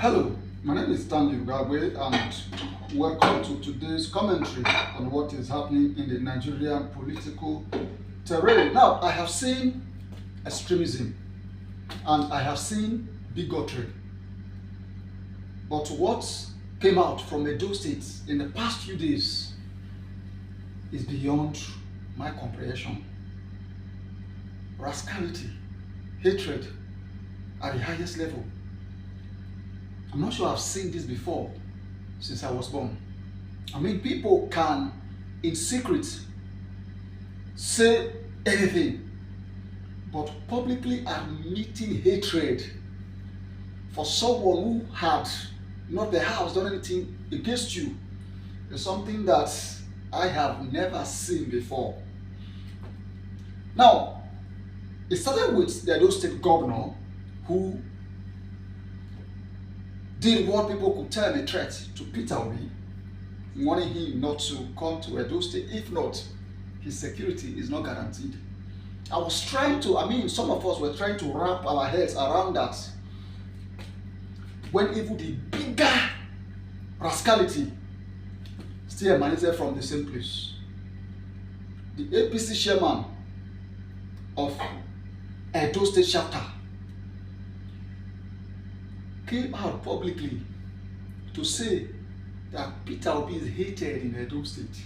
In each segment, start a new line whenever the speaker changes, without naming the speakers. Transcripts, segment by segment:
Hello, my name is Stanley Ugabwe and welcome to today's commentary on what is happening in the Nigerian political terrain. Now, I have seen extremism and I have seen bigotry, but what came out from Edo State in the past few days is beyond my comprehension. Rascality, hatred at the highest level. I'm not sure I've seen this before since I was born. I mean, people can, in secret, say anything, but publicly admitting hatred for someone who had not perhaps done anything against you is something that I have never seen before. Now, it started with the Edo State governor who did what people could term a threat to Peter Obi, warning him not to come to Edo State. If not, his security is not guaranteed. Some of us were trying to wrap our heads around that, when even the bigger rascality still emanated from the same place. The APC chairman of Edo State chapter came out publicly to say that Peter Obi is hated in Edo State,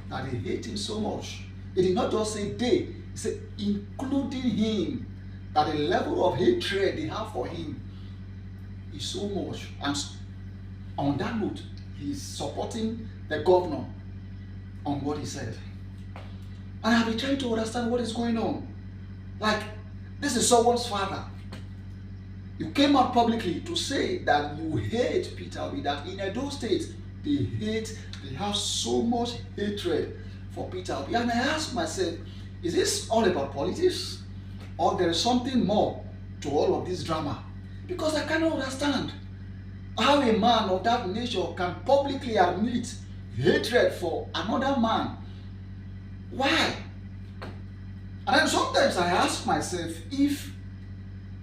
that they hate him so much. He did not just say they, he said including him, that the level of hatred they have for him is so much. And on that note, he's supporting the governor on what he said. And I've been trying to understand what is going on. Like, this is someone's father. You came out publicly to say that you hate Peter Obi, that in Edo State, they have so much hatred for Peter Obi. And I asked myself, is this all about politics? Or there is something more to all of this drama? Because I cannot understand how a man of that nature can publicly admit hatred for another man. Why? And then sometimes I ask myself if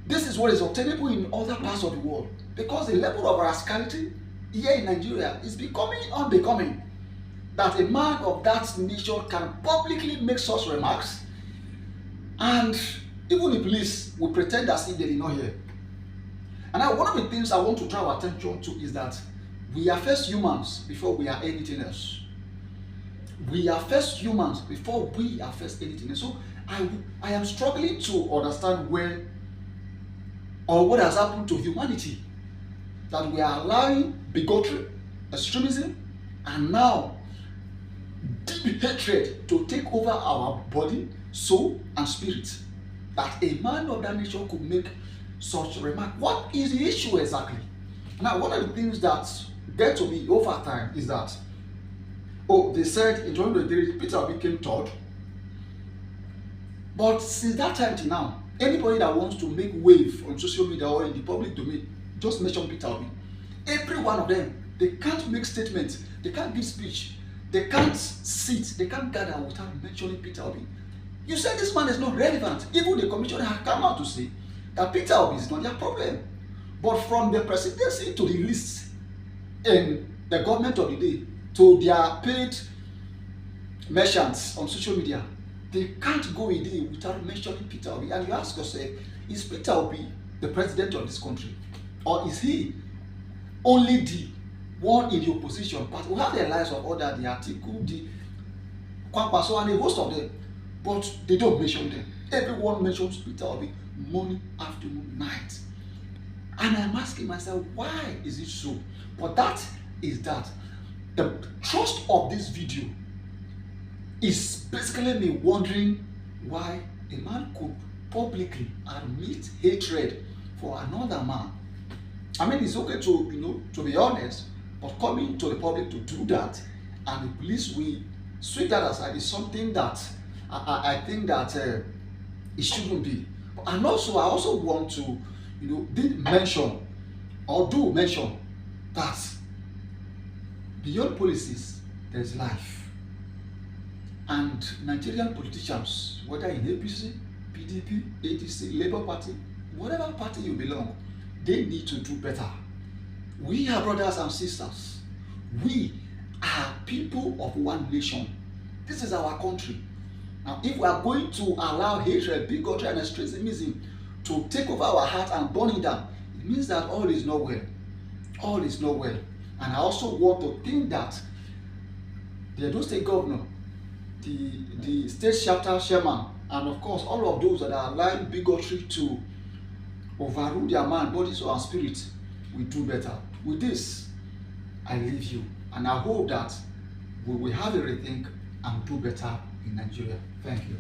this is what is obtainable in other parts of the world, because the level of rascality here in Nigeria is becoming unbecoming, that a man of that nature can publicly make such remarks, and even the police will pretend as if they did not hear. And now, one of the things I want to draw attention to is that we are first humans before we are anything else. We are first humans before we are first anything else. So I am struggling to understand where or what has happened to humanity, that we are allowing bigotry, extremism, and now deep hatred to take over our body, soul, and spirit. That a man of that nature could make such a remark. What is the issue exactly? Now, one of the things that get to me over time is that, they said in 2023 Peter Obi came third, but since that time till now, anybody that wants to make wave on social media or in the public domain just mention Peter Obi. Every one of them, they can't make statements, they can't give speech, they can't sit, they can't gather without mentioning Peter Obi. You said this man is not relevant. Even the commissioner have come out to say that Peter Obi is not their problem. But from the presidency to the list in the government of the day to their paid merchants on social media, they can't go a day without mentioning Peter Obi. And you ask yourself, is Peter Obi the president of this country? Or is he only the one in the opposition? But we have the lives of others, the Atiku, the Kwankwaso, and a host of them. But they don't mention them. Everyone mentions Peter Obi morning, afternoon, night. And I'm asking myself, why is it so? But that is that. The thrust of this video is basically me wondering why a man could publicly admit hatred for another man. I mean, it's okay to be honest, but coming to the public to do that, and the police will sweep that aside, is something that I think that it shouldn't be. And also, I also want to, do mention that beyond policies, there's life. And Nigerian politicians, whether in APC, PDP, ADC, Labour Party, whatever party you belong, they need to do better. We are brothers and sisters. We are people of one nation. This is our country. Now, if we are going to allow hatred, bigotry, and extremism to take over our heart and burn it down, it means that all is not well. All is not well. And I also want to think that the Edo State governor, the state chapter chairman, and of course all of those that are allowing bigotry to overrule their mind, body, soul, and spirit will do better. With this, I leave you, and I hope that we will have a rethink and do better in Nigeria. Thank you.